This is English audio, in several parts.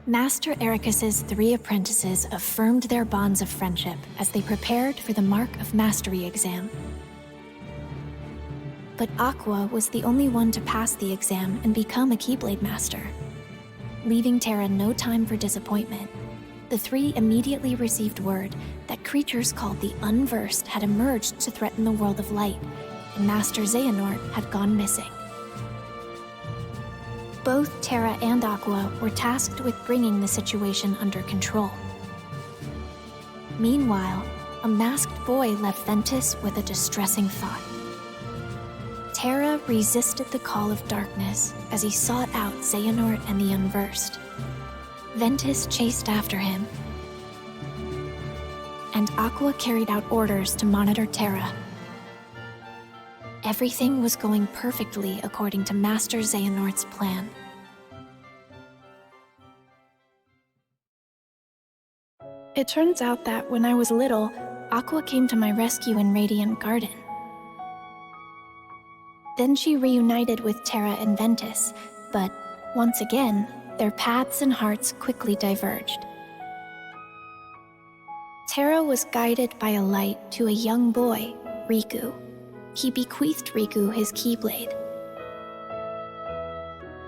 Master Ericus's 3 apprentices affirmed their bonds of friendship as they prepared for the Mark of Mastery exam. But Aqua was the only one to pass the exam and become a Keyblade Master. Leaving Terra no time for disappointment, the 3 immediately received word that creatures called the Unversed had emerged to threaten the world of light, and Master Xehanort had gone missing. Both Terra and Aqua were tasked with bringing the situation under control. Meanwhile, a masked boy left Ventus with a distressing thought. Terra resisted the call of darkness as he sought out Xehanort and the Unversed. Ventus chased after him, and Aqua carried out orders to monitor Terra. Everything was going perfectly according to Master Xehanort's plan. It turns out that when I was little, Aqua came to my rescue in Radiant Garden. Then she reunited with Terra and Ventus, but once again, their paths and hearts quickly diverged. Terra was guided by a light to a young boy, Riku. He bequeathed Riku his Keyblade.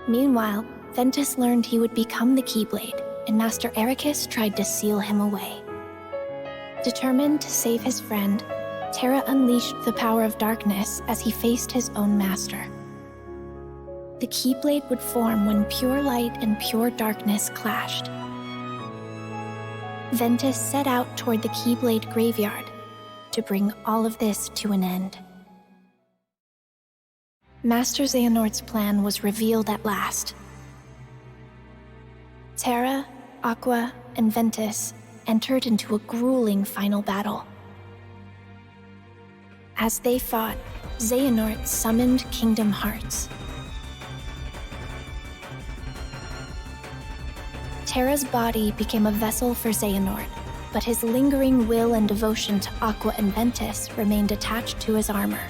Meanwhile, Ventus learned he would become the Keyblade, and Master Ericus tried to seal him away. Determined to save his friend, Terra unleashed the power of darkness as he faced his own master. The Keyblade would form when pure light and pure darkness clashed. Ventus set out toward the Keyblade graveyard to bring all of this to an end. Master Xehanort's plan was revealed at last. Terra, Aqua, and Ventus entered into a grueling final battle. As they fought, Xehanort summoned Kingdom Hearts. Terra's body became a vessel for Xehanort, but his lingering will and devotion to Aqua and Ventus remained attached to his armor.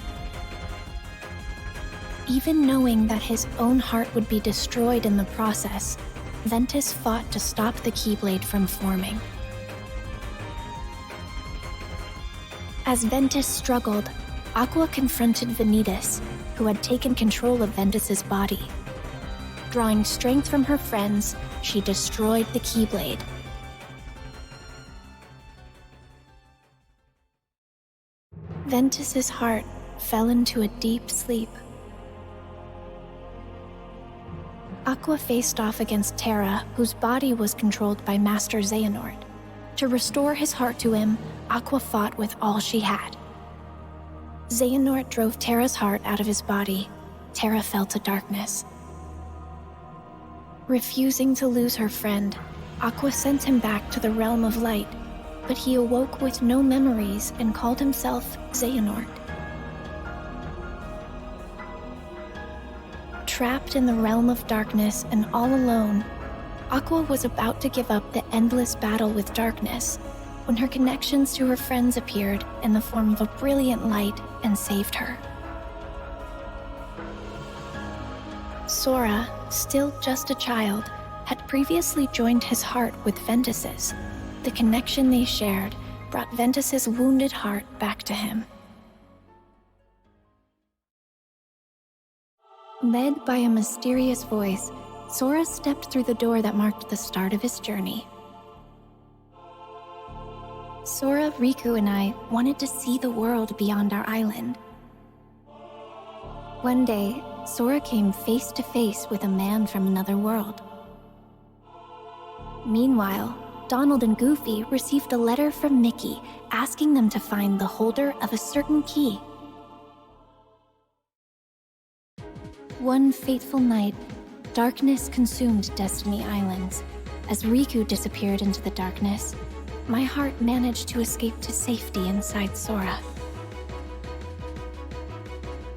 Even knowing that his own heart would be destroyed in the process, Ventus fought to stop the Keyblade from forming. As Ventus struggled, Aqua confronted Vanitas, who had taken control of Ventus's body. Drawing strength from her friends, she destroyed the Keyblade. Ventus's heart fell into a deep sleep. Aqua faced off against Terra, whose body was controlled by Master Xehanort. To restore his heart to him, Aqua fought with all she had. Xehanort drove Terra's heart out of his body. Terra fell to darkness. Refusing to lose her friend, Aqua sent him back to the realm of light, but he awoke with no memories and called himself Xehanort. Trapped in the realm of darkness and all alone, Aqua was about to give up the endless battle with darkness when her connections to her friends appeared in the form of a brilliant light and saved her. Sora, still just a child, had previously joined his heart with Ventus's. The connection they shared brought Ventus's wounded heart back to him. Led by a mysterious voice, Sora stepped through the door that marked the start of his journey. Sora, Riku, and I wanted to see the world beyond our island. One day, Sora came face to face with a man from another world. Meanwhile, Donald and Goofy received a letter from Mickey asking them to find the holder of a certain key. One fateful night, darkness consumed Destiny Islands. As Riku disappeared into the darkness, my heart managed to escape to safety inside Sora.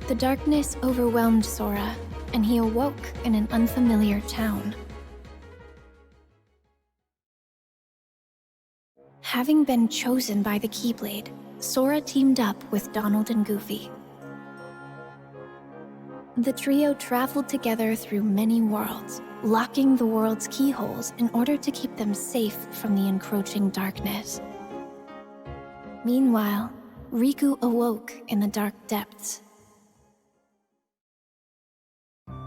The darkness overwhelmed Sora, and he awoke in an unfamiliar town. Having been chosen by the Keyblade, Sora teamed up with Donald and Goofy. The trio traveled together through many worlds, locking the world's keyholes in order to keep them safe from the encroaching darkness. Meanwhile, Riku awoke in the dark depths.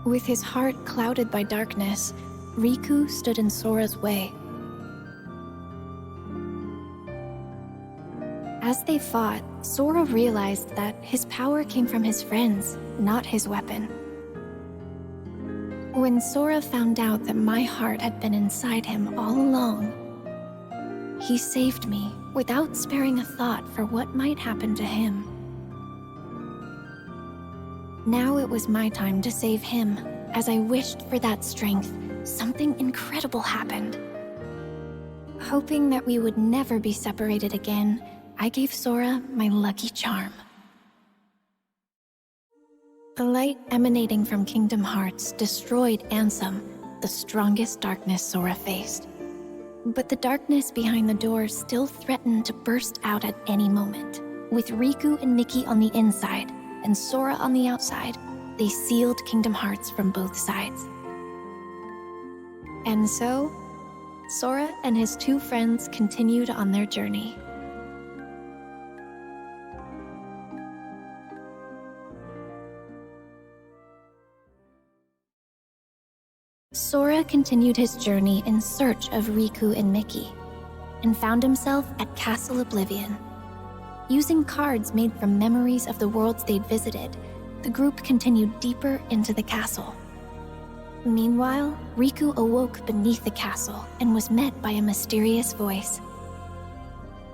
With his heart clouded by darkness, Riku stood in Sora's way. As they fought, Sora realized that his power came from his friends, not his weapon. When Sora found out that my heart had been inside him all along, he saved me without sparing a thought for what might happen to him. Now it was my time to save him. As I wished for that strength, something incredible happened. Hoping that we would never be separated again, I gave Sora my lucky charm. The light emanating from Kingdom Hearts destroyed Ansem, the strongest darkness Sora faced. But the darkness behind the door still threatened to burst out at any moment. With Riku and Mickey on the inside and Sora on the outside, they sealed Kingdom Hearts from both sides. And so, Sora and his two friends continued on their journey. Sora continued his journey in search of Riku and Mickey, and found himself at Castle Oblivion. Using cards made from memories of the worlds they'd visited, the group continued deeper into the castle. Meanwhile, Riku awoke beneath the castle and was met by a mysterious voice.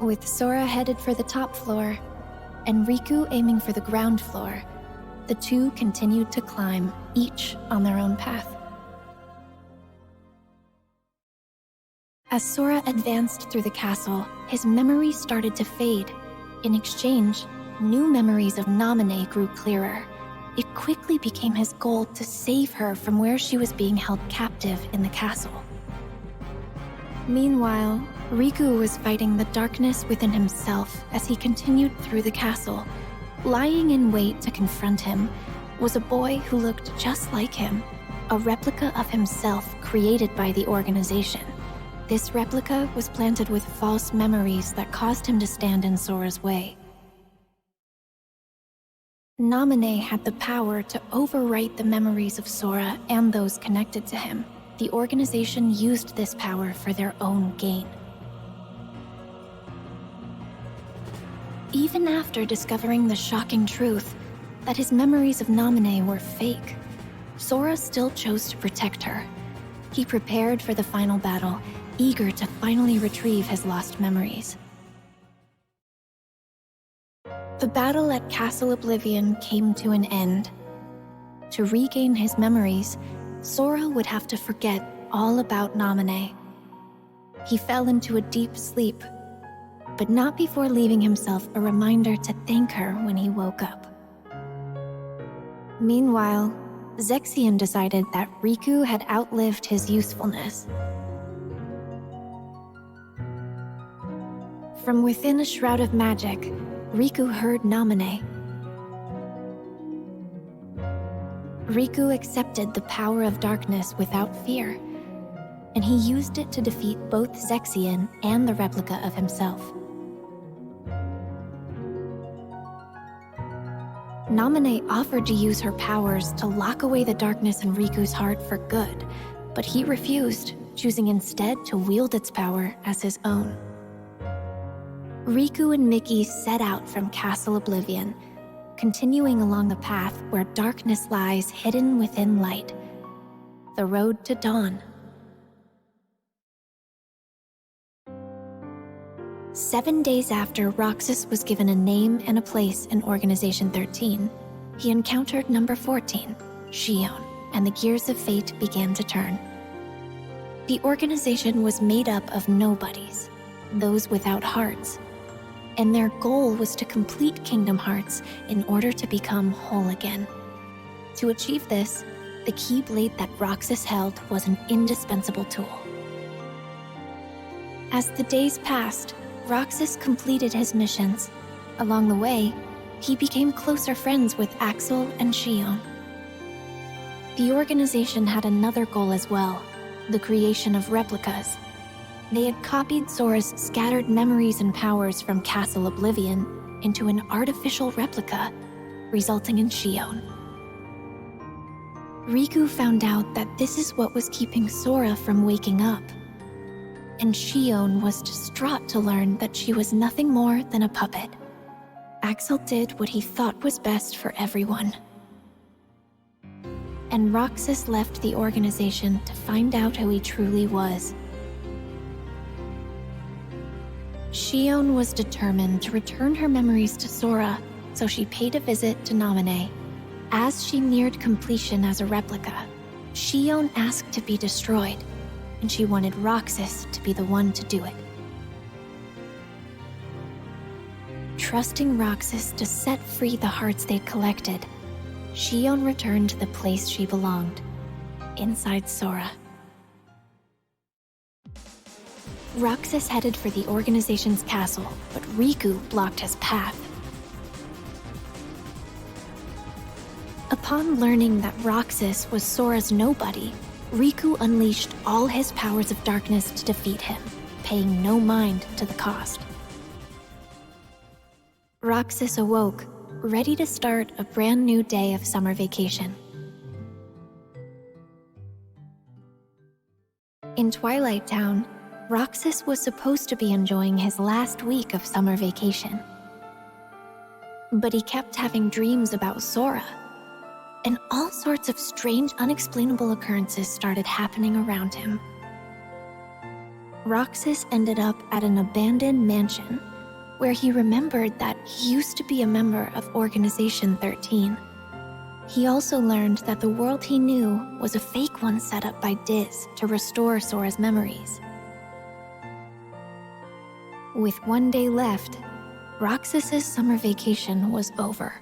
With Sora headed for the top floor, and Riku aiming for the ground floor, the two continued to climb, each on their own path. As Sora advanced through the castle, his memories started to fade. In exchange, new memories of Naminé grew clearer. It quickly became his goal to save her from where she was being held captive in the castle. Meanwhile, Riku was fighting the darkness within himself as he continued through the castle. Lying in wait to confront him was a boy who looked just like him, a replica of himself created by the organization. This replica was planted with false memories that caused him to stand in Sora's way. Naminé had the power to overwrite the memories of Sora and those connected to him. The organization used this power for their own gain. Even after discovering the shocking truth that his memories of Naminé were fake, Sora still chose to protect her. He prepared for the final battle, eager to finally retrieve his lost memories. The battle at Castle Oblivion came to an end. To regain his memories, Sora would have to forget all about Naminé. He fell into a deep sleep, but not before leaving himself a reminder to thank her when he woke up. Meanwhile, Zexion decided that Riku had outlived his usefulness. From within a shroud of magic, Riku heard Naminé. Riku accepted the power of darkness without fear, and he used it to defeat both Zexion and the replica of himself. Naminé offered to use her powers to lock away the darkness in Riku's heart for good, but he refused, choosing instead to wield its power as his own. Riku and Mickey set out from Castle Oblivion, continuing along the path where darkness lies hidden within light, the road to dawn. 7 days after Roxas was given a name and a place in Organization 13, he encountered number 14, Xion, and the gears of fate began to turn. The organization was made up of nobodies, those without hearts, and their goal was to complete Kingdom Hearts in order to become whole again. To achieve this, the Keyblade that Roxas held was an indispensable tool. As the days passed, Roxas completed his missions. Along the way, he became closer friends with Axel and Xion. The organization had another goal as well, the creation of replicas. They had copied Sora's scattered memories and powers from Castle Oblivion into an artificial replica, resulting in Shion. Riku found out that this is what was keeping Sora from waking up. And Shion was distraught to learn that she was nothing more than a puppet. Axel did what he thought was best for everyone. And Roxas left the organization to find out who he truly was. Shion was determined to return her memories to Sora, so she paid a visit to Naminé. As she neared completion as a replica, Shion asked to be destroyed, and she wanted Roxas to be the one to do it. Trusting Roxas to set free the hearts they'd collected, Shion returned to the place she belonged, inside Sora. Roxas headed for the organization's castle, but Riku blocked his path. Upon learning that Roxas was Sora's nobody, Riku unleashed all his powers of darkness to defeat him, paying no mind to the cost. Roxas awoke, ready to start a brand new day of summer vacation. In Twilight Town, Roxas was supposed to be enjoying his last week of summer vacation. But he kept having dreams about Sora, and all sorts of strange, unexplainable occurrences started happening around him. Roxas ended up at an abandoned mansion, where he remembered that he used to be a member of Organization 13. He also learned that the world he knew was a fake one set up by Diz to restore Sora's memories. With one day left, Roxas's summer vacation was over.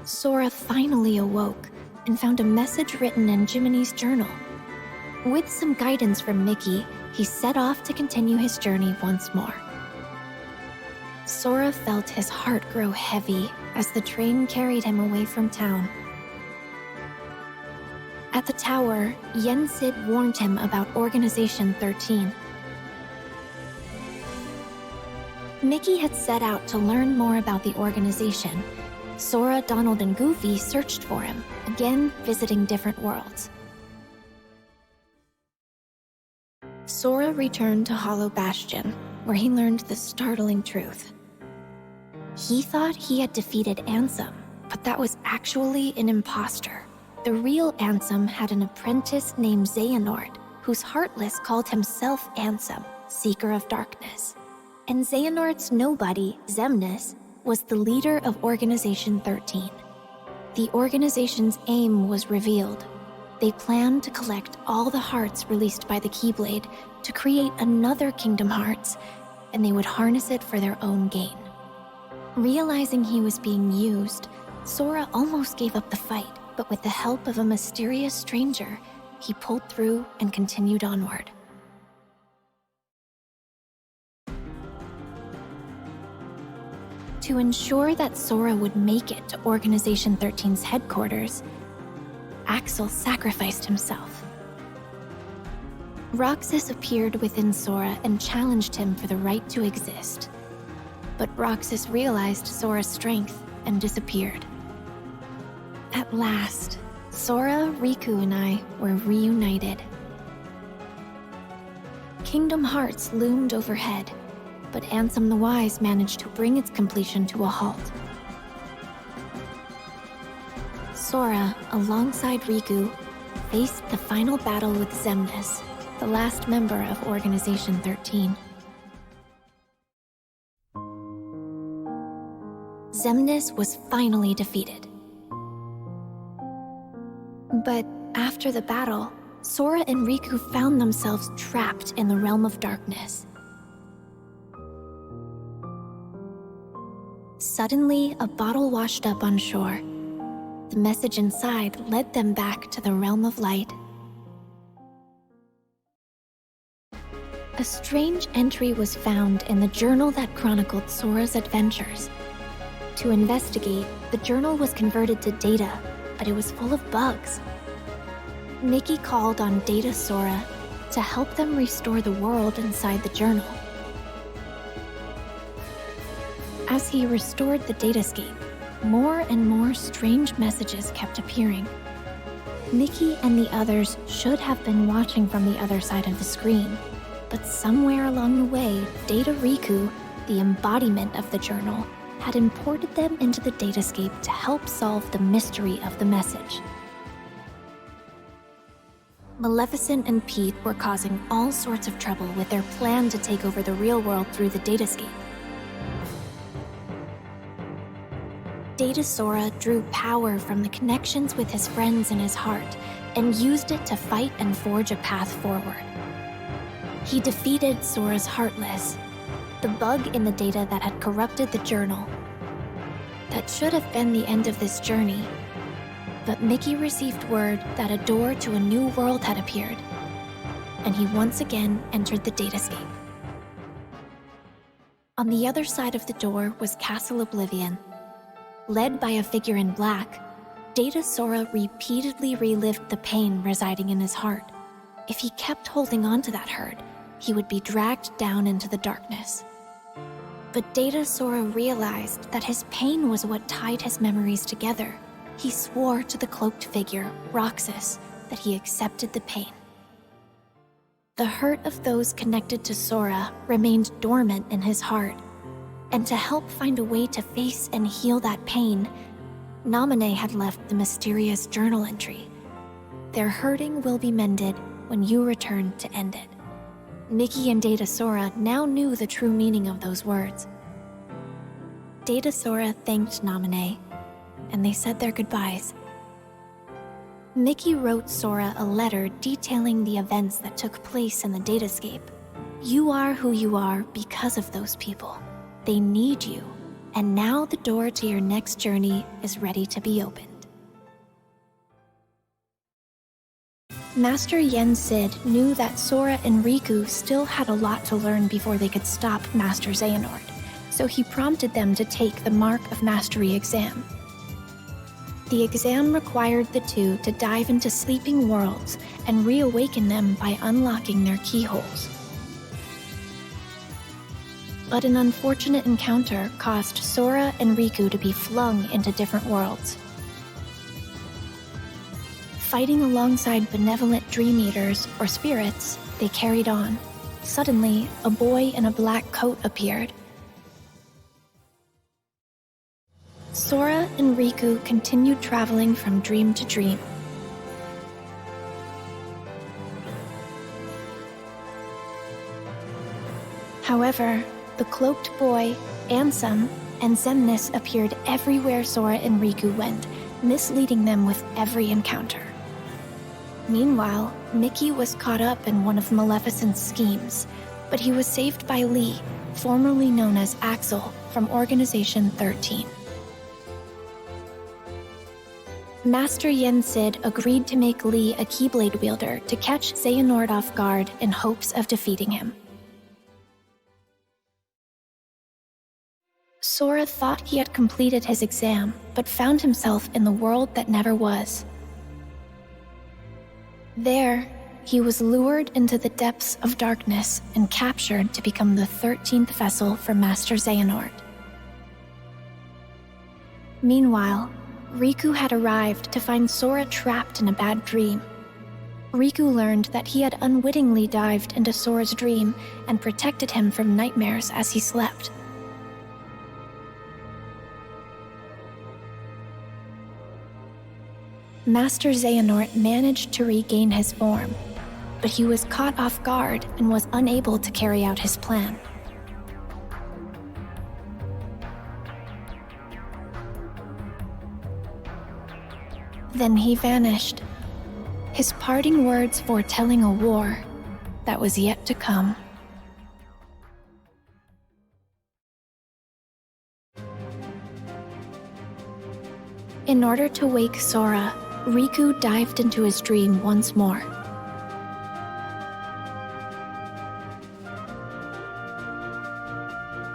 Sora finally awoke and found a message written in Jiminy's journal. With some guidance from Mickey, he set off to continue his journey once more. Sora felt his heart grow heavy as the train carried him away from town. At the tower, Yensid warned him about Organization 13. Mickey had set out to learn more about the organization. Sora, Donald, and Goofy searched for him, again visiting different worlds. Sora returned to Hollow Bastion, where he learned the startling truth. He thought he had defeated Ansem, but that was actually an imposter. The real Ansem had an apprentice named Xehanort, whose Heartless called himself Ansem, Seeker of Darkness. And Xehanort's nobody, Xemnas, was the leader of Organization 13. The organization's aim was revealed. They planned to collect all the hearts released by the Keyblade to create another Kingdom Hearts, and they would harness it for their own gain. Realizing he was being used, Sora almost gave up the fight, but with the help of a mysterious stranger, he pulled through and continued onward. To ensure that Sora would make it to Organization 13's headquarters, Axel sacrificed himself. Roxas appeared within Sora and challenged him for the right to exist. But Roxas realized Sora's strength and disappeared. At last, Sora, Riku, and I were reunited. Kingdom Hearts loomed overhead, but Ansem the Wise managed to bring its completion to a halt. Sora, alongside Riku, faced the final battle with Xemnas, the last member of Organization 13. Xemnas was finally defeated. But after the battle, Sora and Riku found themselves trapped in the realm of darkness. Suddenly, a bottle washed up on shore. The message inside led them back to the realm of light. A strange entry was found in the journal that chronicled Sora's adventures. To investigate, the journal was converted to data, but it was full of bugs. Mickey called on Data Sora to help them restore the world inside the journal. As he restored the datascape, more and more strange messages kept appearing. Mickey and the others should have been watching from the other side of the screen, but somewhere along the way, Data Riku, the embodiment of the journal, had imported them into the datascape to help solve the mystery of the message. Maleficent and Pete were causing all sorts of trouble with their plan to take over the real world through the datascape. Data Sora drew power from the connections with his friends in his heart and used it to fight and forge a path forward. He defeated Sora's Heartless, the bug in the data that had corrupted the journal. That should have been the end of this journey, but Mickey received word that a door to a new world had appeared, and he once again entered the datascape. On the other side of the door was Castle Oblivion. Led by a figure in black, Data Sora repeatedly relived the pain residing in his heart. If he kept holding on to that hurt, he would be dragged down into the darkness. But Data Sora realized that his pain was what tied his memories together. He swore to the cloaked figure, Roxas, that he accepted the pain. The hurt of those connected to Sora remained dormant in his heart, and to help find a way to face and heal that pain, Naminé had left the mysterious journal entry. Their hurting will be mended when you return to end it. Mickey and Data Sora now knew the true meaning of those words. Data Sora thanked Naminé, and they said their goodbyes. Mickey wrote Sora a letter detailing the events that took place in the datascape. You are who you are because of those people. They need you, and now the door to your next journey is ready to be opened. Master Yen Sid knew that Sora and Riku still had a lot to learn before they could stop Master Xehanort, so he prompted them to take the Mark of Mastery exam. The exam required the two to dive into sleeping worlds and reawaken them by unlocking their keyholes. But an unfortunate encounter caused Sora and Riku to be flung into different worlds. Fighting alongside benevolent dream eaters or spirits, they carried on. Suddenly, a boy in a black coat appeared. Sora and Riku continued traveling from dream to dream. However, the cloaked boy, Ansem, and Xemnas appeared everywhere Sora and Riku went, misleading them with every encounter. Meanwhile, Mickey was caught up in one of Maleficent's schemes, but he was saved by Lee, formerly known as Axel, from Organization 13. Master Yen Sid agreed to make Lee a Keyblade wielder to catch Xehanort off guard in hopes of defeating him. Sora thought he had completed his exam, but found himself in the world that never was. There, he was lured into the depths of darkness and captured to become the 13th vessel for Master Xehanort. Meanwhile, Riku had arrived to find Sora trapped in a bad dream. Riku learned that he had unwittingly dived into Sora's dream and protected him from nightmares as he slept. Master Xehanort managed to regain his form, but he was caught off guard and was unable to carry out his plan. Then he vanished, his parting words foretelling a war that was yet to come. In order to wake Sora, Riku dived into his dream once more.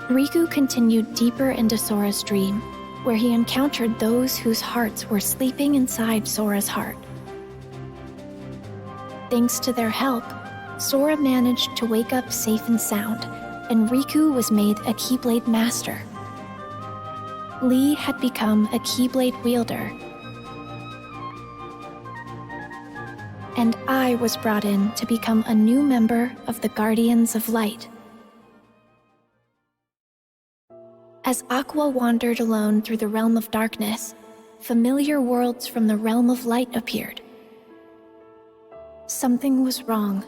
Riku continued deeper into Sora's dream, where he encountered those whose hearts were sleeping inside Sora's heart. Thanks to their help, Sora managed to wake up safe and sound, and Riku was made a Keyblade Master. Lee had become a Keyblade wielder, and I was brought in to become a new member of the Guardians of Light. As Aqua wandered alone through the realm of darkness, familiar worlds from the realm of light appeared. Something was wrong.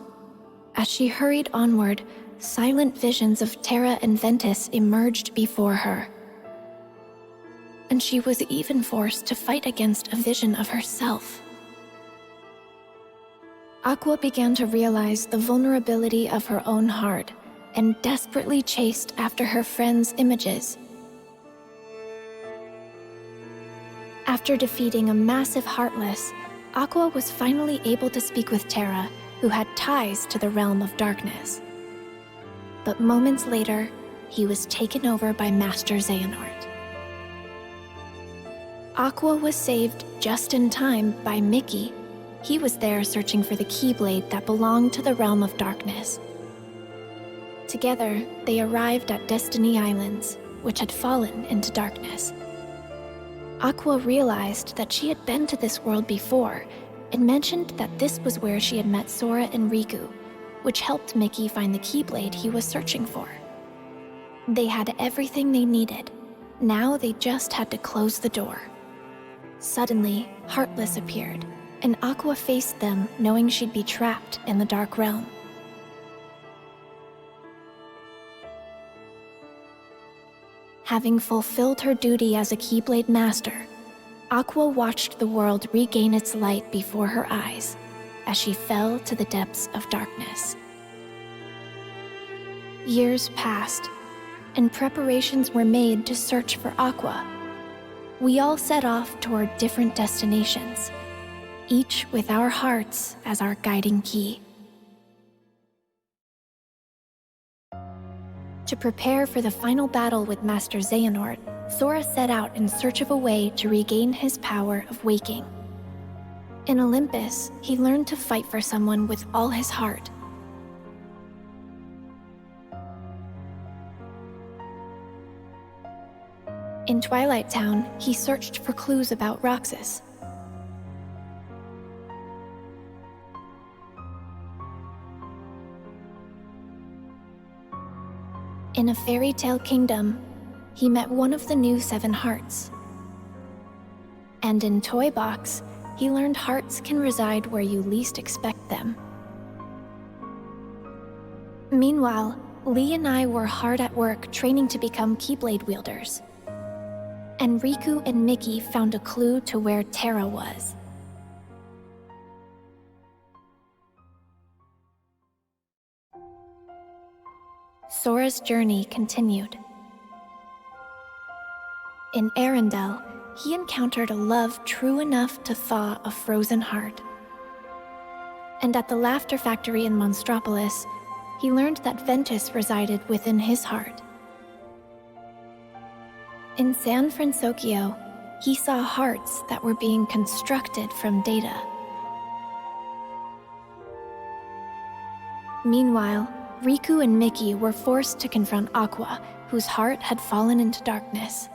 As she hurried onward, silent visions of Terra and Ventus emerged before her. And she was even forced to fight against a vision of herself. Aqua began to realize the vulnerability of her own heart and desperately chased after her friends' images. After defeating a massive Heartless, Aqua was finally able to speak with Terra, who had ties to the realm of darkness. But moments later, he was taken over by Master Xehanort. Aqua was saved just in time by Mickey. He was there searching for the Keyblade that belonged to the realm of darkness. Together, they arrived at Destiny Islands, which had fallen into darkness. Aqua realized that she had been to this world before and mentioned that this was where she had met Sora and Riku, which helped Mickey find the Keyblade he was searching for. They had everything they needed. Now they just had to close the door. Suddenly, Heartless appeared, and Aqua faced them knowing she'd be trapped in the Dark Realm. Having fulfilled her duty as a Keyblade Master, Aqua watched the world regain its light before her eyes as she fell to the depths of darkness. Years passed, and preparations were made to search for Aqua. We all set off toward different destinations, each with our hearts as our guiding key. To prepare for the final battle with Master Xehanort, Sora set out in search of a way to regain his power of waking. In Olympus, he learned to fight for someone with all his heart. In Twilight Town, he searched for clues about Roxas. In a fairy tale kingdom, he met one of the new 7 hearts. And in Toy Box, he learned hearts can reside where you least expect them. Meanwhile, Lee and I were hard at work training to become Keyblade wielders. And Riku and Mickey found a clue to where Terra was. Sora's journey continued. In Arendelle, he encountered a love true enough to thaw a frozen heart. And at the Laughter Factory in Monstropolis, he learned that Ventus resided within his heart. In San Francisco, he saw hearts that were being constructed from data. Meanwhile, Riku and Mickey were forced to confront Aqua, whose heart had fallen into darkness.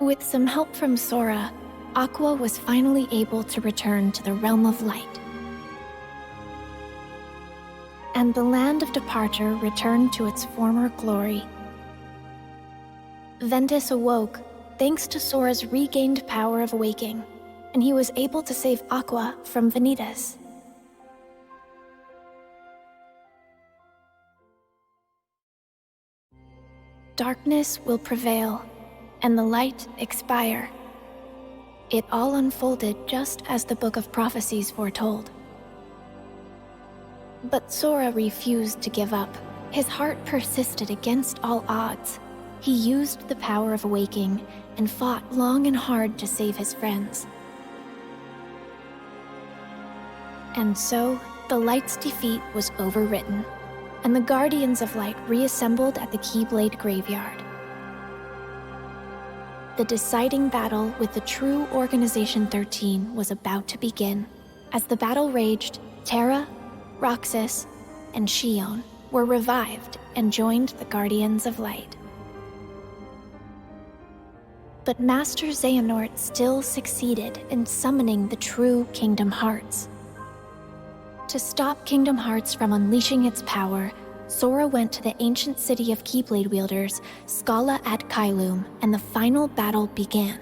With some help from Sora, Aqua was finally able to return to the realm of light. And the land of departure returned to its former glory. Ventus awoke thanks to Sora's regained power of waking, and he was able to save Aqua from Vanitas. Darkness will prevail, and the light expire. It all unfolded just as the Book of Prophecies foretold. But Sora refused to give up. His heart persisted against all odds. He used the power of waking and fought long and hard to save his friends. And so, the light's defeat was overwritten, and the Guardians of Light reassembled at the Keyblade graveyard. The deciding battle with the true Organization 13 was about to begin. As the battle raged, Terra, Roxas, and Xion were revived and joined the Guardians of Light. But Master Xehanort still succeeded in summoning the true Kingdom Hearts. To stop Kingdom Hearts from unleashing its power, Sora went to the ancient city of Keyblade wielders, Scala at Kylum, and the final battle began.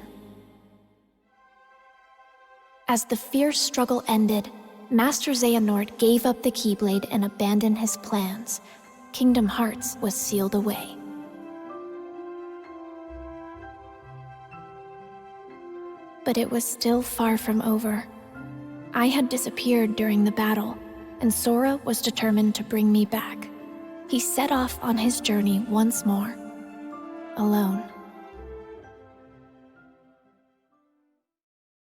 As the fierce struggle ended, Master Xehanort gave up the Keyblade and abandoned his plans. Kingdom Hearts was sealed away. But it was still far from over. I had disappeared during the battle, and Sora was determined to bring me back. He set off on his journey once more, alone.